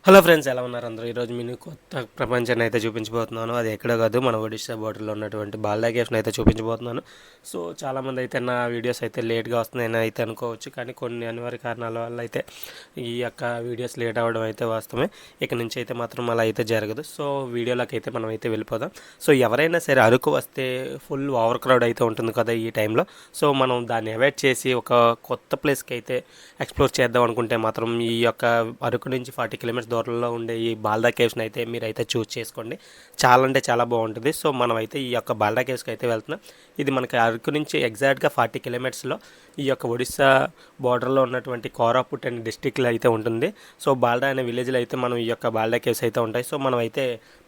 Hello friends, ఎలా ఉన్నారు అందరూ? ఈరోజు మీకు కొత్త ప్రపంచాన్ని అయితే చూపించబోతున్నాను. అది ఎక్కడో కాదు, మన ఒడిశా బోర్డర్లో ఉన్నటువంటి బాల్దా కేవ్స్ని అయితే చూపించబోతున్నాను. సో చాలామంది అయితే నా వీడియోస్ అయితే లేట్గా వస్తున్నాయని అయితే అనుకోవచ్చు, కానీ కొన్ని అనివార్య కారణాల వల్ల అయితే ఈ యొక్క వీడియోస్ లేట్ అవ్వడం అయితే వాస్తవమే. ఇక నుంచి అయితే మాత్రం అలా అయితే జరగదు. సో వీడియోలోకి అయితే మనం అయితే వెళ్ళిపోదాం. సో ఎవరైనా సరే అరకు వస్తే ఫుల్ ఓవర్ క్రౌడ్ అయితే ఉంటుంది కదా ఈ టైంలో. సో మనం దాన్ని అవాయిడ్ చేసి ఒక కొత్త ప్లేస్కి అయితే ఎక్స్ప్లోర్ చేద్దాం అనుకుంటే మాత్రం ఈ యొక్క అరకు నుంచి 40 కిలోమీటర్స్ దూరంలో ఉండే ఈ బాల్దా కేవ్స్ని అయితే మీరైతే చూస్ చేసుకోండి. చాలా అంటే చాలా బాగుంటుంది. సో మనం అయితే ఈ యొక్క బాల్దా కేవ్స్కి అయితే వెళ్తున్నాం. ఇది మనకి అరకు నుంచి ఎగ్జాక్ట్గా 40 కిలోమీటర్స్లో ఈ యొక్క ఒడిస్సా బార్డర్లో ఉన్నటువంటి కోరాపుట్ అనే డిస్టిక్లో అయితే ఉంటుంది. సో బాల్డా అనే విలేజ్లో అయితే మనం ఈ యొక్క బాల్డా కేవ్స్ అయితే ఉంటాయి. సో మనం అయితే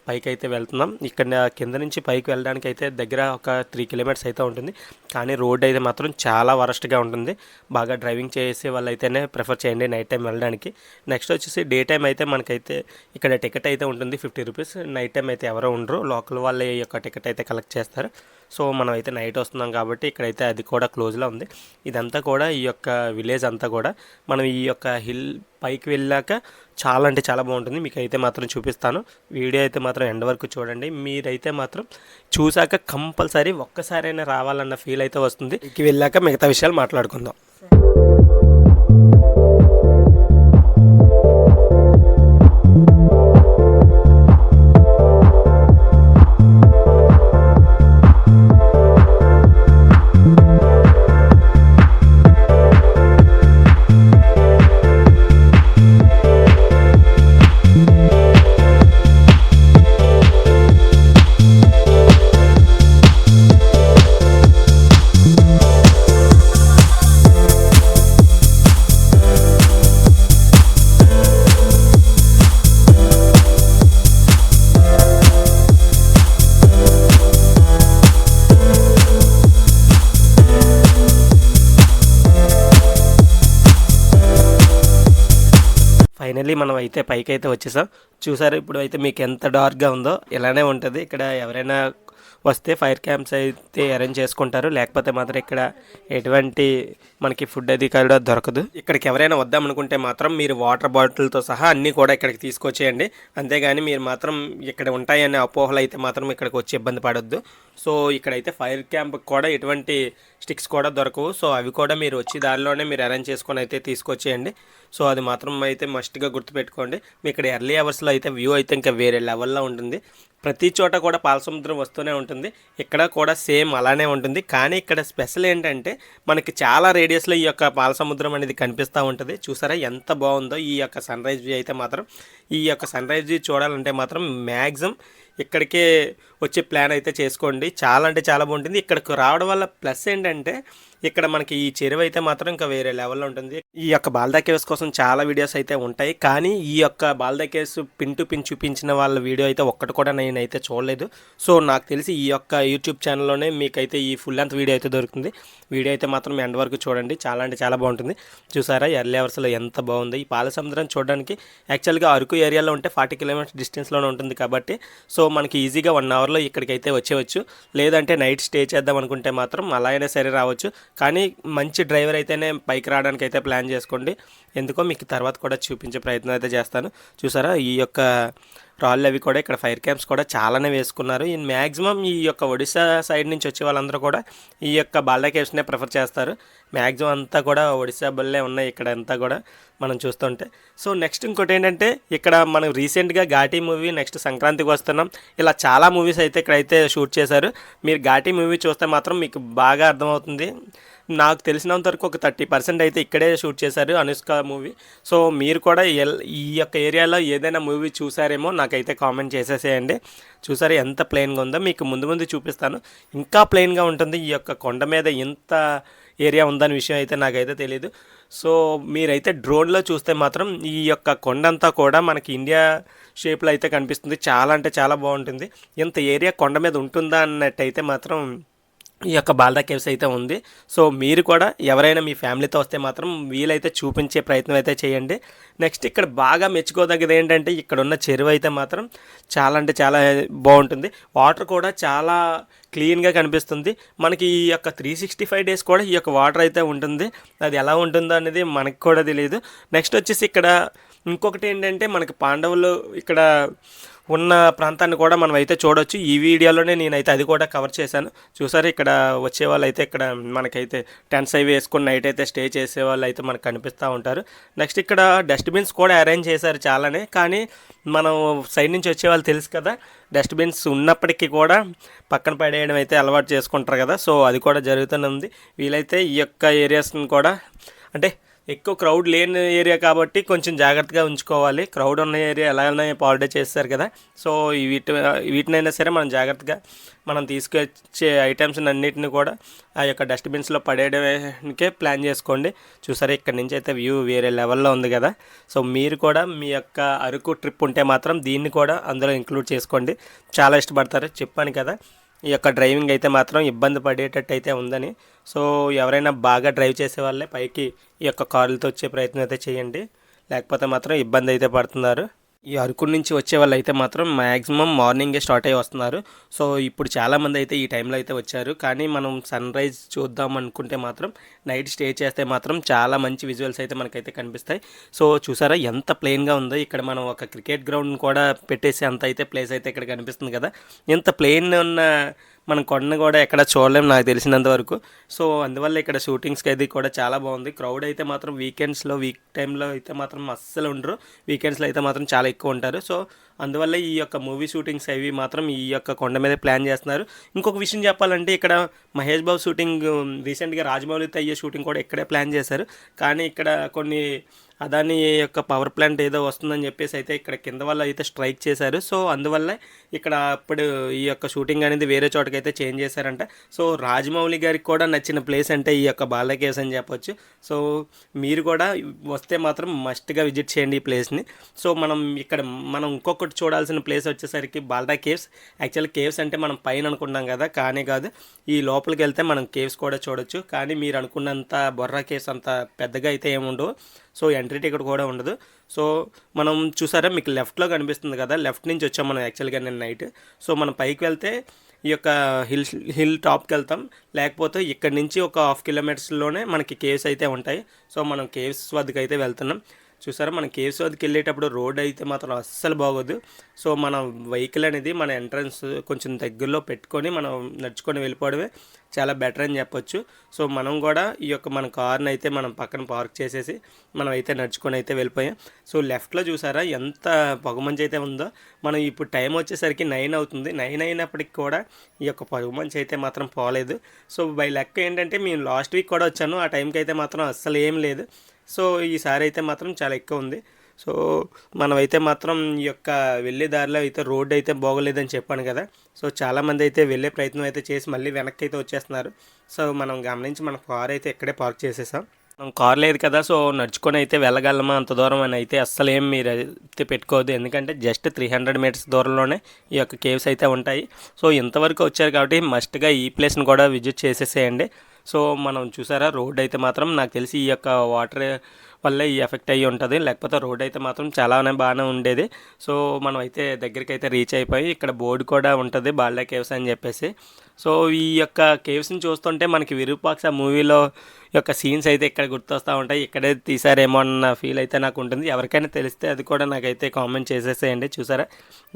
పైకి అయితే వెళ్తున్నాం. ఇక్కడ కింద నుంచి పైకి వెళ్ళడానికి అయితే దగ్గర ఒక 3 కిలోమీటర్స్ అయితే ఉంటుంది. కానీ రోడ్ అయితే మాత్రం చాలా వరస్ట్గా ఉంటుంది. బాగా డ్రైవింగ్ చేసే వాళ్ళు అయితేనే ప్రిఫర్ చేయండి నైట్ టైం వెళ్ళడానికి. నెక్స్ట్ వచ్చేసి డే టైం అయితే మనకైతే ఇక్కడ టికెట్ అయితే ఉంటుంది 50 రూపీస్. నైట్ టైం అయితే ఎవరో ఉండరు, లోకల్ వాళ్ళే ఈ యొక్క టికెట్ అయితే కలెక్ట్ చేస్తారు. సో మనం అయితే నైట్ వస్తున్నాం కాబట్టి ఇక్కడైతే అది కూడా క్లోజ్లో ఉంది. ఇదంతా కూడా ఈ యొక్క విలేజ్ అంతా కూడా మనం ఈ యొక్క హిల్ పైకి వెళ్ళాక చాలా అంటే చాలా బాగుంటుంది. మీకు అయితే మాత్రం చూపిస్తాను. వీడియో అయితే మాత్రం ఎండ్ వరకు చూడండి. మీరైతే మాత్రం చూసాక కంపల్సరీ ఒక్కసారైనా రావాలన్న ఫీల్ అయితే వస్తుంది. పైకి వెళ్ళాక మిగతా విషయాలు మాట్లాడుకుందాం. ఫైనల్లీ మనం అయితే పైకి అయితే వచ్చేసాం. చూసారు ఇప్పుడు అయితే మీకు ఎంత డార్క్గా ఉందో. ఇలానే ఉంటుంది. ఇక్కడ ఎవరైనా వస్తే ఫైర్ క్యాంప్స్ అయితే అరేంజ్ చేసుకుంటారు. లేకపోతే మాత్రం ఇక్కడ ఎటువంటి మనకి ఫుడ్ అది కూడా దొరకదు. ఇక్కడికి ఎవరైనా వద్దామనుకుంటే మాత్రం మీరు వాటర్ బాటిల్తో సహా అన్నీ కూడా ఇక్కడికి తీసుకొచ్చేయండి. అంతేగాని మీరు మాత్రం ఇక్కడ ఉంటాయనే అపోహలు అయితే మాత్రం ఇక్కడికి వచ్చి ఇబ్బంది పడొద్దు. సో ఇక్కడైతే ఫైర్ క్యాంప్కి కూడా ఎటువంటి స్టిక్స్ కూడా దొరకవు. సో అవి కూడా మీరు వచ్చి దారిలోనే మీరు అరేంజ్ చేసుకొని అయితే తీసుకొచ్చేయండి. సో అది మాత్రం అయితే మస్ట్గా గుర్తుపెట్టుకోండి. మీ ఇక్కడ ఎర్లీ అవర్స్లో అయితే వ్యూ అయితే ఇంకా వేరే లెవెల్లో ఉంటుంది. ప్రతి చోట కూడా పాలసముద్రం వస్తూనే ఉంటుంది. ఇక్కడ కూడా సేమ్ అలానే ఉంటుంది. కానీ ఇక్కడ స్పెషల్ ఏంటంటే మనకి చాలా రేడియస్లో ఈ యొక్క పాలసముద్రం అనేది కనిపిస్తూ ఉంటుంది. చూసారా ఎంత బాగుందో ఈ యొక్క సన్ రైజ్ వ్యూ అయితే మాత్రం. ఈ యొక్క సన్ రైజ్ వ్యూ చూడాలంటే మాత్రం మ్యాక్సిమం ఇక్కడికే వచ్చే ప్లాన్ అయితే చేసుకోండి. చాలా అంటే చాలా బాగుంటుంది. ఇక్కడికి రావడం వల్ల ప్లస్ ఏంటంటే ఇక్కడ మనకి ఈ చెరువు అయితే మాత్రం ఇంకా వేరే లెవెల్లో ఉంటుంది. ఈ యొక్క బాల్దా కేవ్స్ కోసం చాలా వీడియోస్ అయితే ఉంటాయి. కానీ ఈ యొక్క బాల్దా కేవ్స్ పిన్ టు పిన్ చూపించిన వాళ్ళ వీడియో అయితే ఒక్కటి కూడా నేనైతే చూడలేదు. సో నాకు తెలిసి ఈ యొక్క యూట్యూబ్ ఛానల్లోనే మీకైతే ఈ ఫుల్ లెంత్ వీడియో అయితే దొరుకుతుంది. వీడియో అయితే మాత్రం ఎండ్ వరకు చూడండి. చాలా అంటే చాలా బాగుంటుంది. చూసారా ఎర్లీ అవర్స్లో ఎంత బాగుంది. ఈ పాలసముద్రం చూడడానికి యాక్చువల్గా అరకు ఏరియాలో ఉంటే 40 కిలోమీటర్స్ డిస్టెన్స్లోనే ఉంటుంది కాబట్టి సో మనకి ఈజీగా 1 అవర్లో ఇక్కడికైతే వచ్చేవచ్చు. లేదంటే నైట్ స్టే చేద్దాం అనుకుంటే మాత్రం అలా అయినా సరే రావచ్చు. కానీ మంచి డ్రైవర్ అయితేనే పైకి రావడానికి అయితే ప్లాన్ చేసుకోండి. ఎందుకో మీకు తర్వాత కూడా చూపించే ప్రయత్నం అయితే చేస్తాను. చూసారా ఈ యొక్క రాళ్ళు అవి కూడా ఇక్కడ ఫైర్ క్యాంప్స్ కూడా చాలానే వేసుకున్నారు. ఈ మ్యాక్సిమం ఈ యొక్క ఒడిశా సైడ్ నుంచి వచ్చే వాళ్ళందరూ కూడా ఈ యొక్క బాల్దా కేవ్స్నే ప్రిఫర్ చేస్తారు. మ్యాక్సిమం అంతా కూడా ఒడిశా బల్లే ఉన్నాయి ఇక్కడ అంతా కూడా మనం చూస్తుంటే. సో నెక్స్ట్ ఇంకోటి ఏంటంటే ఇక్కడ మనం రీసెంట్గా ఘాటీ మూవీ నెక్స్ట్ సంక్రాంతికి వస్తున్నాం. ఇలా చాలా మూవీస్ అయితే ఇక్కడైతే షూట్ చేశారు. మీరు ఘాటీ మూవీ చూస్తే మాత్రం మీకు బాగా అర్థమవుతుంది. నాకు తెలిసినంత వరకు ఒక 30% అయితే ఇక్కడే షూట్ చేశారు అనుష్క మూవీ. సో మీరు కూడా ఈ యొక్క ఏరియాలో ఏదైనా మూవీ చూసారేమో నాకైతే కామెంట్ చేసేసేయండి. చూసారు ఎంత ప్లెయిన్గా ఉందో. మీకు ముందు ముందు చూపిస్తాను. ఇంకా ప్లెయిన్గా ఉంటుంది. ఈ యొక్క కొండ మీద ఎంత ఏరియా ఉందనే విషయం అయితే నాకైతే తెలియదు. సో మీరైతే డ్రోన్లో చూస్తే మాత్రం ఈ యొక్క కొండంతా కూడా మనకి ఇండియా షేప్లో అయితే కనిపిస్తుంది. చాలా అంటే చాలా బాగుంటుంది. ఇంత ఏరియా కొండ మీద ఉంటుందా అన్నట్టయితే మాత్రం ఈ యొక్క బాల్దా కేవ్స్ అయితే ఉంది. సో మీరు కూడా ఎవరైనా మీ ఫ్యామిలీతో వస్తే మాత్రం వీలైతే చూపించే ప్రయత్నం అయితే చేయండి. నెక్స్ట్ ఇక్కడ బాగా మెచ్చుకోదగ్గది ఏంటంటే ఇక్కడ ఉన్న చెరువు అయితే మాత్రం చాలా అంటే చాలా బాగుంటుంది. వాటర్ కూడా చాలా క్లీన్గా కనిపిస్తుంది. మనకి ఈ యొక్క 365 డేస్ కూడా ఈ యొక్క వాటర్ అయితే ఉంటుంది. అది ఎలా ఉంటుందో అనేది మనకు కూడా తెలియదు. నెక్స్ట్ వచ్చేసి ఇక్కడ ఇంకొకటి ఏంటంటే మనకి పాండవులు ఇక్కడ ఉన్న ప్రాంతాన్ని కూడా మనం అయితే చూడొచ్చు. ఈ వీడియోలోనే నేనైతే అది కూడా కవర్ చేశాను. చూసారు ఇక్కడ వచ్చే వాళ్ళు అయితే ఇక్కడ మనకైతే టెంట్స్ అవి వేసుకొని నైట్ అయితే స్టే చేసే వాళ్ళు అయితే మనకు కనిపిస్తూ ఉంటారు. నెక్స్ట్ ఇక్కడ డస్ట్బిన్స్ కూడా అరేంజ్ చేశారు చాలానే. కానీ మనం సైడ్ నుంచి వచ్చే వాళ్ళు తెలుసు కదా, డస్ట్బిన్స్ ఉన్నప్పటికీ కూడా పక్కన పడేయడం అయితే అలవాటు చేసుకుంటారు కదా. సో అది కూడా జరుగుతూనే ఉంది. వీలైతే ఈ యొక్క ఏరియాస్ని కూడా అంటే ఎక్కువ క్రౌడ్ లేని ఏరియా కాబట్టి కొంచెం జాగ్రత్తగా ఉంచుకోవాలి. క్రౌడ్ ఉన్న ఏరియా ఎలాగైనా పాలిడే చేస్తారు కదా. సో వీటినైనా సరే మనం జాగ్రత్తగా మనం తీసుకొచ్చే ఐటమ్స్ అన్నిటిని కూడా ఆ యొక్క డస్ట్బిన్స్లో పడేయడానికే ప్లాన్ చేసుకోండి. చూసారా ఇక్కడ నుంచి అయితే వ్యూ వేరే లెవెల్లో ఉంది కదా. సో మీరు కూడా మీ యొక్క అరకు ట్రిప్ ఉంటే మాత్రం దీన్ని కూడా అందులో ఇంక్లూడ్ చేసుకోండి. చాలా ఇష్టపడతారు, చెప్పాను కదా. ఈ యొక్క డ్రైవింగ్ అయితే మాత్రం ఇబ్బంది పడేటట్టు అయితే ఉందని. సో ఎవరైనా బాగా డ్రైవ్ చేసే వాళ్ళే పైకి ఈ యొక్క కార్లతో వచ్చే ప్రయత్నం అయితే చేయండి, లేకపోతే మాత్రం ఇబ్బంది అయితే పడుతున్నారు. ఈ అరకు నుంచి వచ్చే వాళ్ళు అయితే మాత్రం మ్యాక్సిమం మార్నింగే స్టార్ట్ అయ్యి వస్తున్నారు. సో ఇప్పుడు చాలామంది అయితే ఈ టైంలో అయితే వచ్చారు. కానీ మనం సన్ రైజ్ చూద్దాం అనుకుంటే మాత్రం నైట్ స్టే చేస్తే మాత్రం చాలా మంచి విజువల్స్ అయితే మనకైతే కనిపిస్తాయి. సో చూసారా ఎంత ప్లెయిన్గా ఉందో. ఇక్కడ మనం ఒక క్రికెట్ గ్రౌండ్ కూడా పెట్టేసి అంత అయితే ప్లేస్ అయితే ఇక్కడ కనిపిస్తుంది కదా. ఇంత ప్లెయిన్ ఉన్న మనం కొండను కూడా ఎక్కడ చూడలేము నాకు తెలిసినంత వరకు. సో అందువల్ల ఇక్కడ షూటింగ్స్కి అది కూడా చాలా బాగుంది. క్రౌడ్ అయితే మాత్రం వీకెండ్స్లో వీక్ టైంలో అయితే మాత్రం అస్సలు ఉండరు, వీకెండ్స్లో అయితే మాత్రం చాలా ఎక్కువ ఉంటారు. సో అందువల్ల ఈ యొక్క మూవీ షూటింగ్స్ అవి మాత్రం ఈ యొక్క కొండ మీద ప్లాన్ చేస్తున్నారు. ఇంకొక విషయం చెప్పాలంటే ఇక్కడ మహేష్ బాబు షూటింగ్ రీసెంట్గా రాజమౌళితో అయ్యే షూటింగ్ కూడా ఇక్కడే ప్లాన్ చేశారు. కానీ ఇక్కడ కొన్ని అదాని యొక్క పవర్ ప్లాంట్ ఏదో వస్తుందని చెప్పేసి అయితే ఇక్కడ కింద వాళ్ళు అయితే స్ట్రైక్ చేశారు. సో అందువల్ల ఇక్కడ అప్పుడు ఈ యొక్క షూటింగ్ అనేది వేరే చోటకైతే చేంజ్ చేశారంట. సో రాజమౌళి గారికి కూడా నచ్చిన ప్లేస్ అంటే ఈ యొక్క బాల్డా కేవ్స్ అని చెప్పొచ్చు. సో మీరు కూడా వస్తే మాత్రం మస్ట్గా విజిట్ చేయండి ఈ ప్లేస్ని. సో మనం ఇంకొకటి చూడాల్సిన ప్లేస్ వచ్చేసరికి బాల్డా కేవ్స్. యాక్చువల్లీ కేవ్స్ అంటే మనం పైన అనుకున్నాం కదా, కానీ కాదు. ఈ లోపలికి వెళ్తే మనం కేవ్స్ కూడా చూడొచ్చు. కానీ మీరు అనుకున్నంత బొర్రా కేవ్స్ అంత పెద్దగా అయితే ఏముండవు. సో ఎంట్రీ టికెట్ కూడా ఉండదు. సో మనం చూసారా మీకు లెఫ్ట్లో కనిపిస్తుంది కదా, లెఫ్ట్ నుంచి వచ్చాం మనం యాక్చువల్గా నేను నైట్. సో మనం పైకి వెళ్తే ఈ యొక్క హిల్ టాప్కి వెళ్తాం, లేకపోతే ఇక్కడ నుంచి ఒక 1/2 కిలోమీటర్స్లోనే మనకి కేవ్స్ అయితే ఉంటాయి. సో మనం కేవ్స్ వద్దకు అయితే వెళ్తున్నాం. చూసారా మన కేవ్స్ వద్దకు వెళ్ళేటప్పుడు రోడ్ అయితే మాత్రం అస్సలు బాగోదు. సో మన వెహికల్ అనేది మన ఎంట్రన్స్ కొంచెం దగ్గరలో పెట్టుకొని మనం నడుచుకొని వెళ్ళిపోవడమే చాలా బెటర్ అని చెప్పొచ్చు. సో మనం కూడా ఈ యొక్క మన కార్ని అయితే మనం పక్కన పార్క్ చేసేసి మనం అయితే నడుచుకొని అయితే వెళ్ళిపోయాం. సో లెఫ్ట్లో చూసారా ఎంత పొగమంచు అయితే ఉందో. మనం ఇప్పుడు టైం వచ్చేసరికి 9 అవుతుంది. 9 అయినప్పటికి కూడా ఈ యొక్క పొగమంచు అయితే మాత్రం పోలేదు. సో బై లెక్క ఏంటంటే మేము లాస్ట్ వీక్ కూడా వచ్చాను, ఆ టైంకి అయితే మాత్రం అస్సలు ఏం లేదు. సో ఈసారి అయితే మాత్రం చాలా ఎక్కువ ఉంది. సో మనమైతే మాత్రం ఈ యొక్క వెళ్ళే దారిలో అయితే రోడ్డు అయితే బాగోలేదని చెప్పాను కదా. సో చాలామంది అయితే వెళ్ళే ప్రయత్నం అయితే చేసి మళ్ళీ వెనక్కి అయితే వచ్చేస్తున్నారు. సో మనం గమనించి మన కార్ అయితే ఇక్కడే పార్క్ చేసేసాం. మనం కార్ లేదు కదా, సో నడుచుకొని అయితే వెళ్ళగలమా అంత దూరం అని అయితే అస్సలు ఏం మీరు అయితే పెట్టుకోవద్దు. ఎందుకంటే జస్ట్ 300 మీటర్స్ దూరంలోనే ఈ యొక్క కేవ్స్ అయితే ఉంటాయి. సో ఇంతవరకు వచ్చారు కాబట్టి మస్ట్గా ఈ ప్లేస్ని కూడా విజిట్ చేసేసేయండి. సో మనం చూసారా రోడ్ అయితే మాత్రం నాకు తెలిసి ఈ యొక్క వాటర్ వల్లే ఈ ఎఫెక్ట్ అయ్యి ఉంటుంది, లేకపోతే రోడ్ అయితే మాత్రం చాలానే బాగానే ఉండేది. సో మనం అయితే దగ్గరికి అయితే రీచ్ అయిపోయి ఇక్కడ బోర్డు కూడా ఉంటుంది బాల్డా కేవ్స్ అని చెప్పేసి. సో ఈ యొక్క కేవ్స్ని చూస్తుంటే మనకి విరూపాక్ష మూవీలో యొక్క సీన్స్ అయితే ఇక్కడ గుర్తొస్తూ ఉంటాయి. ఇక్కడే తీసారేమో అన్న ఫీల్ అయితే నాకు ఉంటుంది. ఎవరికైనా తెలిస్తే అది కూడా నాకైతే కామెంట్ చేసేసేయండి. చూసారా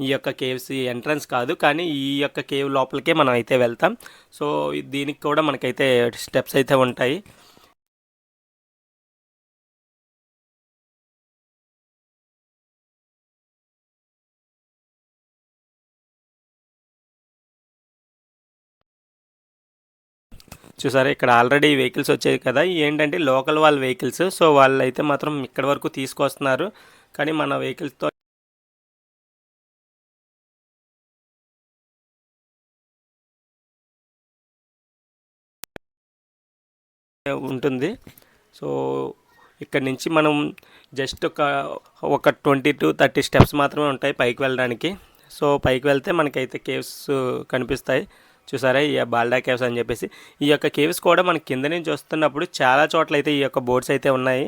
ఈ యొక్క కేవ్స్ ఎంట్రన్స్ కాదు, కానీ ఈ యొక్క కేవ్ లోపలికే మనం అయితే వెళ్తాం. సో దీనికి కూడా మనకైతే స్టెప్స్ అయితే ఉంటాయి. చూసారా ఇక్కడ ఆల్రెడీ వెహికల్స్ వచ్చాయి కదా, ఏంటంటే లోకల్ వాళ్ళ వెహికల్స్. సో వాళ్ళు అయితే మాత్రం ఇక్కడ వరకు తీసుకొస్తున్నారు, కానీ మన వెహికల్స్తో ఉంటుంది. సో ఇక్కడ నుంచి మనం జస్ట్ ఒక 20 to 30 స్టెప్స్ మాత్రమే ఉంటాయి పైకి వెళ్ళడానికి. సో పైకి వెళ్తే మనకైతే కేవ్స్ కనిపిస్తాయి. చూసారా ఈ బాల్డా కేవ్స్ అని చెప్పేసి. ఈ యొక్క కేవ్స్ కూడా మనకి కింద నుంచి వస్తున్నప్పుడు చాలా చోట్ల అయితే ఈ యొక్క బోర్డ్స్ అయితే ఉన్నాయి.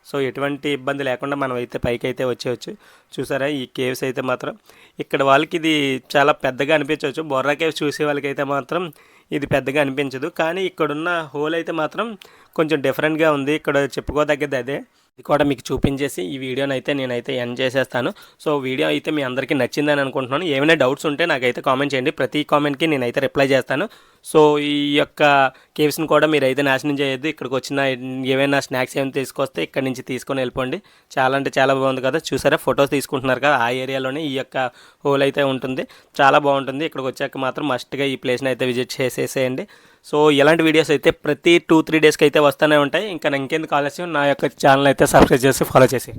సో ఎటువంటి ఇబ్బంది లేకుండా మనం అయితే పైకి అయితే వచ్చేయచ్చు. చూసారా ఈ కేవ్స్ అయితే మాత్రం ఇక్కడ వాళ్ళకి ఇది చాలా పెద్దగా అనిపించవచ్చు. బొర్రా కేవ్స్ చూసే వాళ్ళకి అయితే మాత్రం ఇది పెద్దగా అనిపించదు, కానీ ఇక్కడున్న హోల్ అయితే మాత్రం కొంచెం డిఫరెంట్గా ఉంది. ఇక్కడ చెప్పుకోదగ్గది అదే. ఇది కూడా మీకు చూపించేసి ఈ వీడియోని అయితే నేనైతే ఎండ్ చేసేస్తాను. సో వీడియో అయితే మీ అందరికీ నచ్చిందని అనుకుంటున్నాను. ఏమైనా డౌట్స్ ఉంటే నాకైతే కామెంట్ చేయండి. ప్రతి కామెంట్కి నేనైతే రిప్లై చేస్తాను. సో ఈ యొక్క కేవ్స్ని కూడా మీరైతే నాశనం చేయొద్దు. ఇక్కడికి వచ్చిన ఏవైనా స్నాక్స్ ఏమైనా తీసుకొస్తే ఇక్కడ నుంచి తీసుకొని వెళ్ళిపోండి. చాలా అంటే చాలా బాగుంది కదా, చూసారా ఫొటోస్ తీసుకుంటున్నారు కదా, ఆ ఏరియాలోనే ఈ యొక్క హోల్ అయితే ఉంటుంది. చాలా బాగుంటుంది. ఇక్కడికి వచ్చాక మాత్రం మస్ట్గా ఈ ప్లేస్ని అయితే విజిట్ చేసేసేయండి. సో ఇలాంటి వీడియోస్ అయితే ప్రతి 2-3 డేస్కి అయితే వస్తూనే ఉంటాయి. ఇంకా ఇంకెందుకు ఆలస్యం, నా యొక్క ఛానల్ అయితే సబ్స్క్రైబ్ చేసి ఫాలో చేసి